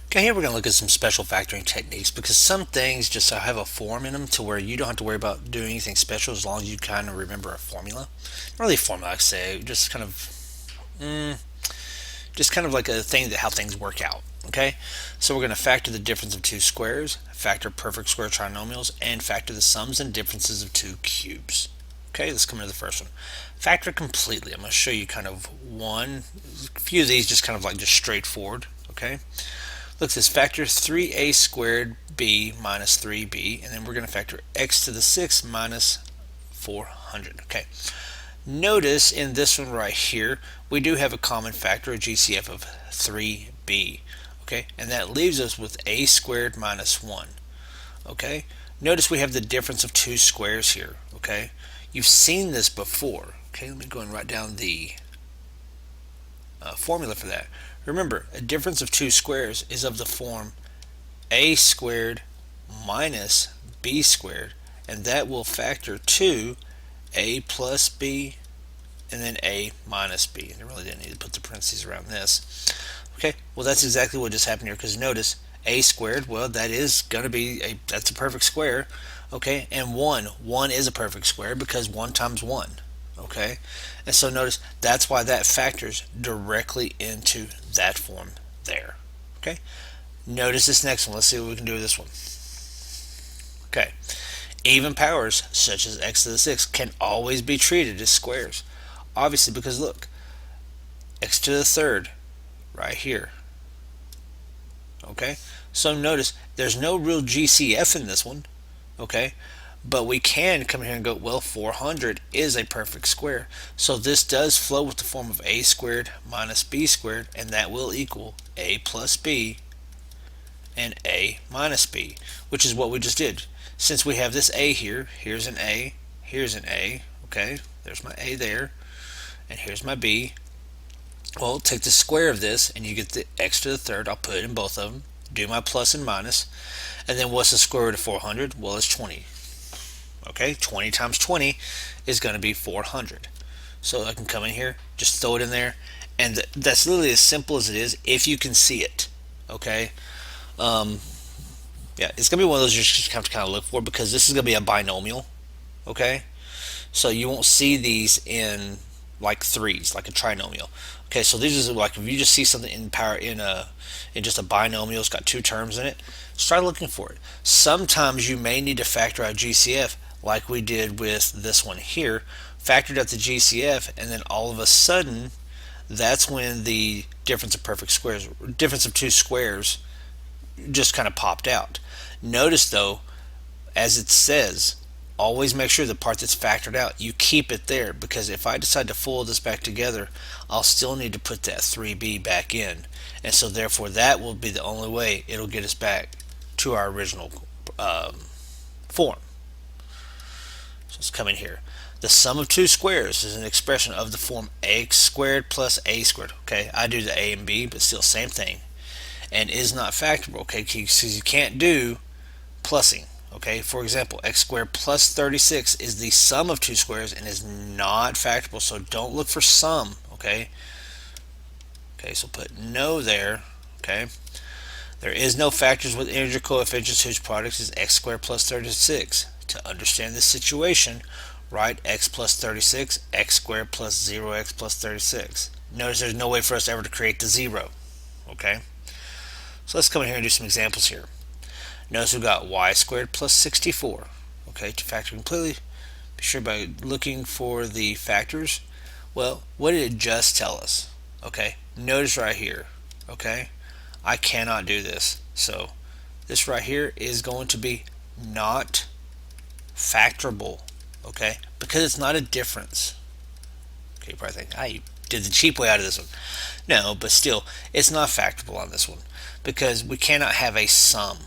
Okay, here we're going to look at some special factoring techniques because some things just have a form in them to where you don't have to worry about doing anything special as long as you kind of remember a formula. Not really a formula, I say, just kind of like a thing that how things work out. Okay, so we're going to factor the difference of two squares, factor perfect square trinomials, and factor the sums and differences of two cubes. Okay, let's come into the first one. Factor completely. I'm going to show you kind of a few of these just kind of like just straightforward. Okay. Look, this factor 3a squared b minus 3b, and then we're going to factor x to the 6 minus 400. Okay. Notice in this one right here, we do have a common factor, a GCF of 3b. Okay, and that leaves us with a squared minus 1. Okay, notice we have the difference of two squares here. Okay, you've seen this before. Okay, let me go and write down the formula for that. Remember, a difference of two squares is of the form a squared minus b squared, and that will factor to a plus b and then a minus b. And I really didn't need to put the parentheses around this. Okay, well that's exactly what just happened here, because notice a squared, well that is going to be that's a perfect square. Okay, and 1 is a perfect square because 1 times 1. Okay, and so notice that's why that factors directly into that form there. Okay, notice this next one. Let's see what we can do with this one. Okay, even powers such as x to the 6 can always be treated as squares, obviously, because look, x to the third right here. Okay, so notice there's no real GCF in this one. Okay, but we can come here and go, well, 400 is a perfect square, so this does flow with the form of a squared minus b squared, and that will equal a plus b and a minus b, which is what we just did. Since we have this a here, here's an a, here's an a. Okay, there's my a there, and here's my b. Well, take the square of this and you get the x to the third. I'll put it in both of them, do my plus and minus, and then what's the square root of 400? Well, it's 20. Okay, 20 times 20 is going to be 400. So I can come in here, just throw it in there, and that's literally as simple as it is if you can see it. Okay, yeah, it's going to be one of those you just have to kind of look for, because this is going to be a binomial. Okay, so you won't see these in like threes, like a trinomial. Okay, so these are like, if you just see something in power in just a binomial, it's got two terms in it, start looking for it. Sometimes you may need to factor out GCF, like we did with this one here. Factored out the GCF, and then all of a sudden, that's when the difference of two squares, just kind of popped out. Notice though, as it says, always make sure the part that's factored out, you keep it there, because if I decide to fold this back together, I'll still need to put that 3b back in, and so therefore that will be the only way it'll get us back to our original form. So let's come in here. The sum of two squares is an expression of the form x squared plus a squared. Okay, I do the a and b, but still same thing, and is not factorable. Okay, because you can't do plussing. Okay, for example, x squared plus 36 is the sum of two squares and is not factorable, so don't look for sum. Okay, so put no there. Okay, there is no factors with integer coefficients whose product is x squared plus 36. To understand this situation, write x plus 36, x squared plus 0x plus 36. Notice there's no way for us ever to create the 0. Okay, so let's come in here and do some examples here. Notice we've got y squared plus 64. Okay, to factor completely, be sure by looking for the factors. Well, what did it just tell us? Okay, notice right here. Okay, I cannot do this. So this right here is going to be not factorable. Okay, because it's not a difference. Okay, you probably think, I did the cheap way out of this one. No, but still, it's not factorable on this one, because we cannot have a sum.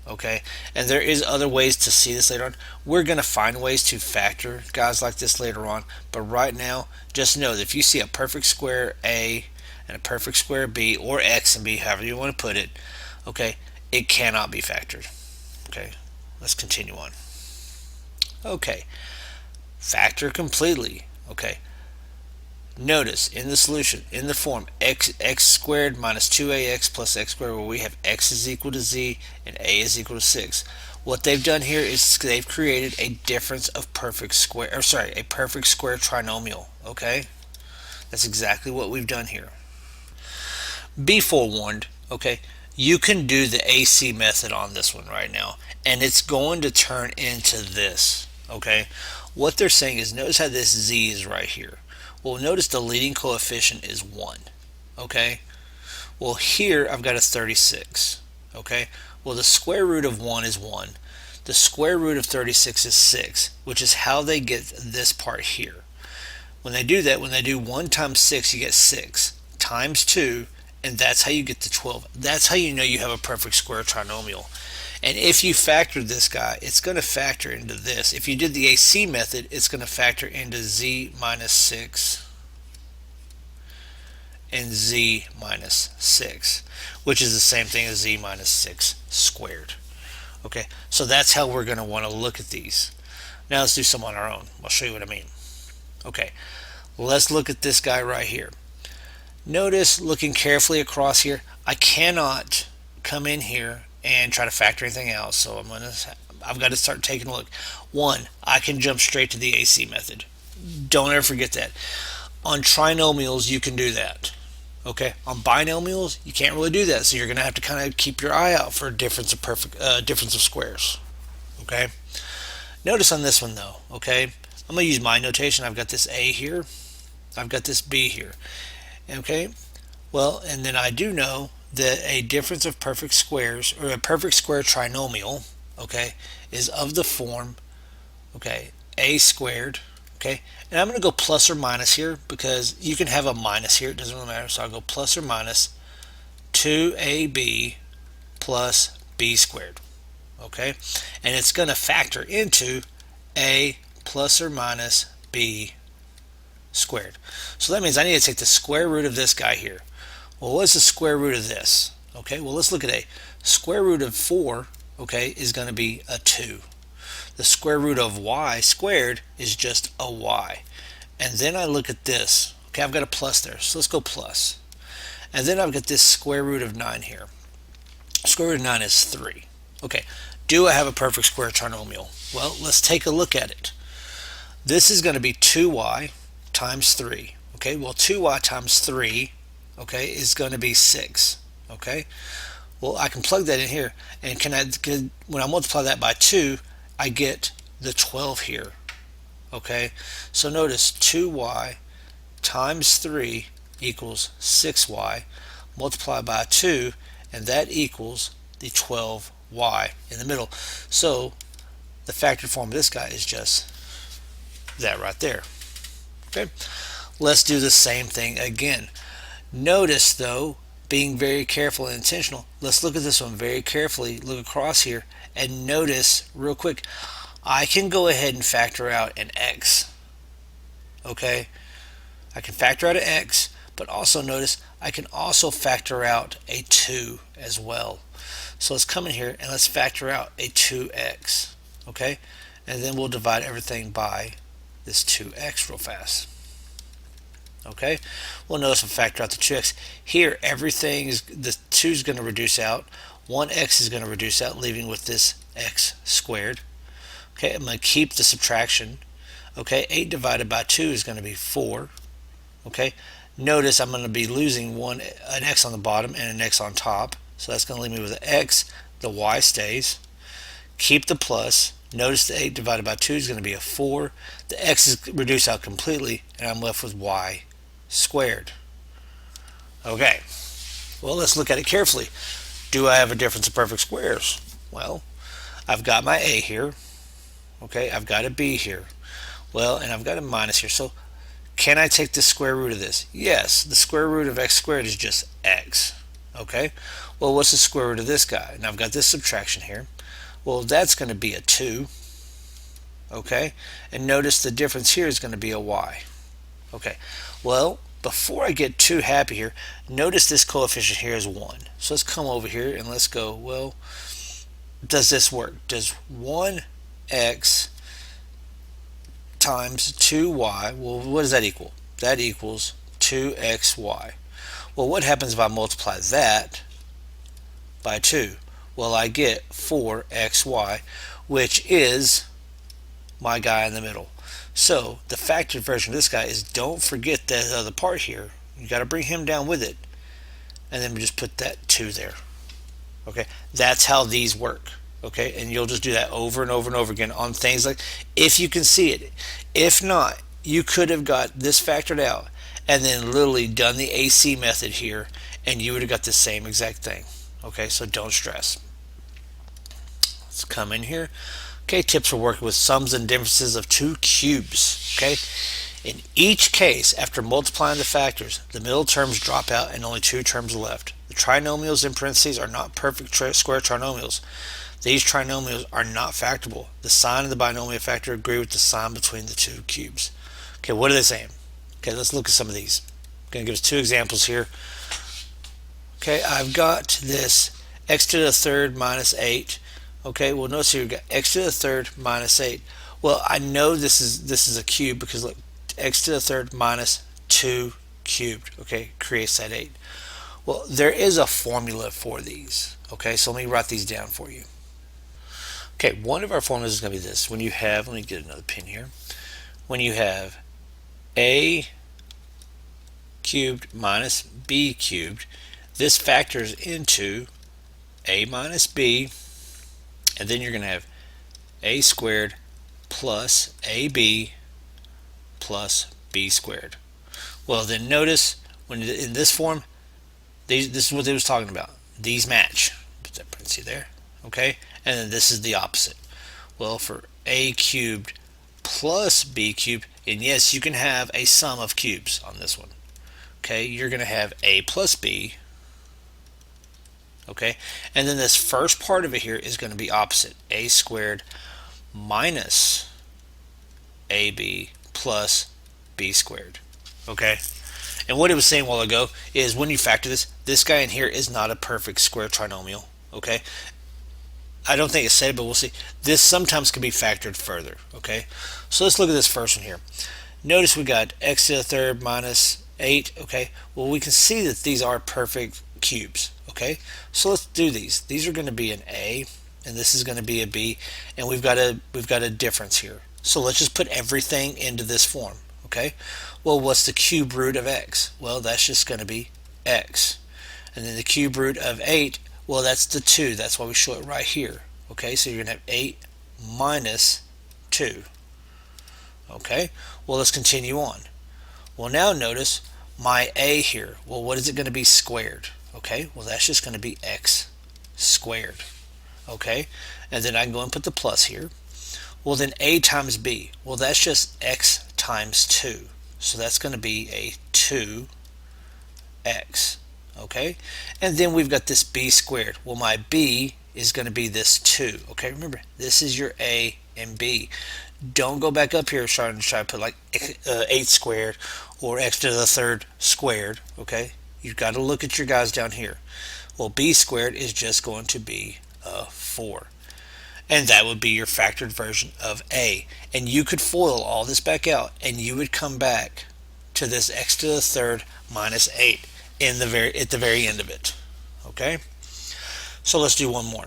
Okay, and there is other ways to see this later on. We're going to find ways to factor guys like this later on, but right now just know that if you see a perfect square a and a perfect square b, or x and b, however you want to put it, okay, it cannot be factored. Okay, let's continue on. Okay, factor completely. Okay, Notice in the solution, in the form x squared minus 2ax plus x squared, where we have x is equal to z and a is equal to 6. What they've done here is they've created a difference of perfect square, or sorry, a perfect square trinomial. Okay, that's exactly what we've done here. Be forewarned. Okay, you can do the AC method on this one right now, and it's going to turn into this. Okay, what they're saying is, notice how this z is right here. Well, notice the leading coefficient is 1. Okay, well, here I've got a 36. Okay, well, the square root of 1 is 1. The square root of 36 is 6, which is how they get this part here. When they do that, when they do 1 times 6, you get 6 times 2, and that's how you get to 12. That's how you know you have a perfect square trinomial. And if you factor this guy, it's going to factor into this. If you did the AC method, it's going to factor into z minus 6 and z minus 6, which is the same thing as z minus 6 squared. Okay, so that's how we're going to want to look at these. Now let's do some on our own. I'll show you what I mean. Okay, let's look at this guy right here. Notice, looking carefully across here, I cannot come in here and try to factor anything out, so I've got to start taking a look. One, I can jump straight to the AC method. Don't ever forget that. On trinomials, you can do that. Okay, on binomials, you can't really do that, so you're going to have to kind of keep your eye out for a difference of squares. Okay. Notice on this one though. Okay, I'm going to use my notation. I've got this A here. I've got this B here. Okay, well, and then I do know that a difference of perfect squares, or a perfect square trinomial, okay, is of the form, okay, a squared, okay, and I'm going to go plus or minus here because you can have a minus here, it doesn't really matter, so I'll go plus or minus 2ab plus b squared, okay, and it's going to factor into a plus or minus b squared. So that means I need to take the square root of this guy here. Well, what's the square root of this? Okay, well, let's look at a square root of 4, okay, is going to be a 2. The square root of y squared is just a y. And then I look at this. Okay, I've got a plus there, so let's go plus. And then I've got this square root of 9 here. Square root of 9 is 3. Okay, do I have a perfect square trinomial? Well, let's take a look at it. This is going to be 2y times 3. Okay, well, 2y times 3, okay, is going to be 6. Okay, well, I can plug that in here, and when I multiply that by 2, I get the 12 here. Okay, so notice 2y times 3 equals 6y, multiplied by 2, and that equals the 12y in the middle. So the factored form of this guy is just that right there. Okay, let's do the same thing again. Notice though, being very careful and intentional, let's look at this one very carefully, look across here, and notice real quick, I can go ahead and factor out an x. Okay, I can factor out an x, but also notice I can also factor out a 2 as well. So let's come in here and let's factor out a 2x. Okay, and then we'll divide everything by this 2x real fast. Okay, well, notice we'll factor out the 2x. Here, everything is, the 2 is going to reduce out. 1x is going to reduce out, leaving with this x squared. Okay, I'm going to keep the subtraction. Okay, 8 divided by 2 is going to be 4. Okay, notice I'm going to be losing an x on the bottom and an x on top. So that's going to leave me with an x. The y stays. Keep the plus. Notice the 8 divided by 2 is going to be a 4. The x is reduced out completely, and I'm left with y squared. Okay, well, let's look at it carefully. Do I have a difference of perfect squares? Well, I've got my a here. Okay, I've got a b here. Well, and I've got a minus here. So can I take the square root of this? Yes, the square root of x squared is just x. Okay, well, what's the square root of this guy? And I've got this subtraction here. Well, that's going to be a 2. Okay, and notice the difference here is going to be a y. Okay, well, before I get too happy here, notice this coefficient here is 1. So let's come over here and let's go, well, does this work? Does 1x times 2y, well, what does that equal? that equals 2xy. Well, what happens if I multiply that by 2? Well, I get 4xy, which is my guy in the middle. So the factored version of this guy is, don't forget that other part here. You got to bring him down with it, and then we just put that 2 there. Okay, that's how these work. Okay, and you'll just do that over and over and over again on things like, if you can see it. If not, you could have got this factored out and then literally done the AC method here, and you would have got the same exact thing. Okay, so don't stress. Let's come in here. Okay, tips for working with sums and differences of two cubes. Okay, in each case, after multiplying the factors, the middle terms drop out and only two terms are left. The trinomials in parentheses are not perfect square trinomials. These trinomials are not factorable. The sign of the binomial factor agree with the sign between the two cubes. Okay, what are they saying? Okay, let's look at some of these. I'm going to give us two examples here. Okay, I've got this x to the third minus 8. Okay, well notice here we've got x to the third minus 8. Well, I know this is a cube because look, x to the third minus 2 cubed, okay, creates that 8. Well, there is a formula for these. Okay, so let me write these down for you. Okay, one of our formulas is going to be this. When you have, let me get another pen here. When you have a cubed minus b cubed, this factors into a minus b, and then you're going to have a squared plus ab plus b squared. Well, then notice when in this form, this is what they was talking about. These match. Put that parenthesis there. Okay, and then this is the opposite. Well, for a cubed plus b cubed, and yes, you can have a sum of cubes on this one. Okay, you're going to have a plus b. Okay, and then this first part of it here is going to be opposite. A squared minus ab plus b squared. Okay, and what it was saying a while ago is when you factor this guy in here is not a perfect square trinomial. Okay, I don't think it said it, but we'll see. This sometimes can be factored further. Okay, so let's look at this first one here. Notice we got x to the third minus 8. Okay, well, we can see that these are perfect cubes. Okay, so let's do these. These are going to be an a, and this is going to be a b, and we've got a difference here. So let's just put everything into this form. Okay, well, what's the cube root of x? Well, that's just going to be x, and then the cube root of 8. Well, that's the 2. That's why we show it right here. Okay, so you're going to have 8 minus 2. Okay, well, let's continue on. Well, now notice my a here. Well, what is it going to be squared? Okay, well, that's just going to be x squared. Okay, and then I can go and put the plus here. Well, then a times b. Well, that's just x times 2. So that's going to be a 2x. Okay, and then we've got this b squared. Well, my b is going to be this 2. Okay, remember, this is your a and b. Don't go back up here trying to put like 8 squared or x to the third squared. Okay, you've got to look at your guys down here. Well, b squared is just going to be 4. And that would be your factored version of a. And you could FOIL all this back out, and you would come back to this x to the third minus 8 at the very end of it. Okay, so let's do one more.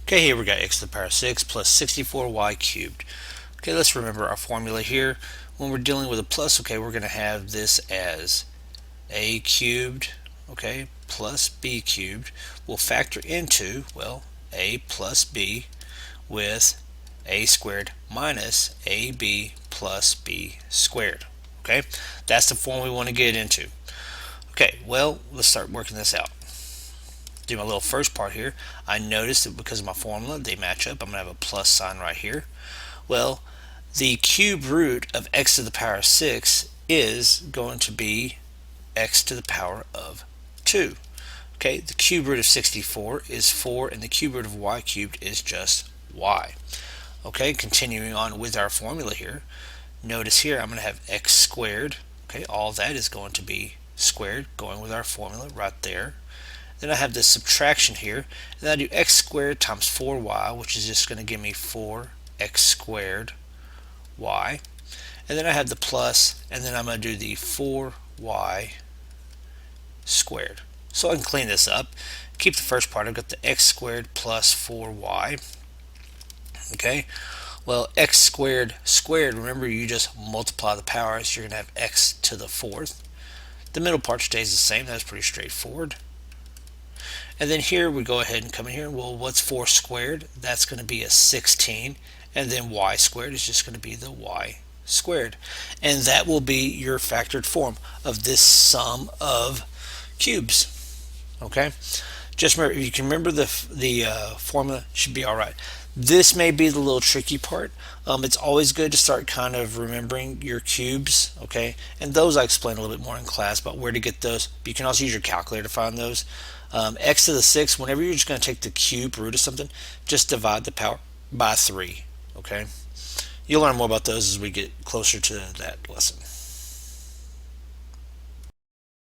Okay, here we got x to the power 6 plus 64y cubed. Okay, let's remember our formula here. When we're dealing with a plus, okay, we're going to have this as a cubed, okay, plus b cubed. We'll factor into, well, a plus b with a squared minus ab plus b squared. Okay, that's the form we want to get into. Okay, well, let's start working this out. Do my little first part here. I noticed that because of my formula, they match up. I'm going to have a plus sign right here. Well, the cube root of x to the power 6 is going to be x to the power of 2. Okay, the cube root of 64 is 4, and the cube root of y cubed is just y. Okay, continuing on with our formula here. Notice here I'm going to have x squared. Okay, all that is going to be squared, going with our formula right there. Then I have this subtraction here, and then I do x squared times 4y, which is just going to give me 4x squared y. and then I have the plus, and then I'm going to do the 4y squared. So I can clean this up. Keep the first part. I've got the x squared plus 4y. Okay, well, x squared squared, remember you just multiply the powers, you're going to have x to the fourth. The middle part stays the same. That's pretty straightforward. And then here we go ahead and come in here. Well, what's 4 squared? That's going to be a 16. And then y squared is just going to be the y squared. And that will be your factored form of this sum of cubes. Okay? Just remember, if you can remember the formula, should be all right. This may be the little tricky part. It's always good to start kind of remembering your cubes, okay? And those I explain a little bit more in class about where to get those. But you can also use your calculator to find those. X to the 6, whenever you're just going to take the cube root of something, just divide the power by 3, okay? You'll learn more about those as we get closer to that lesson.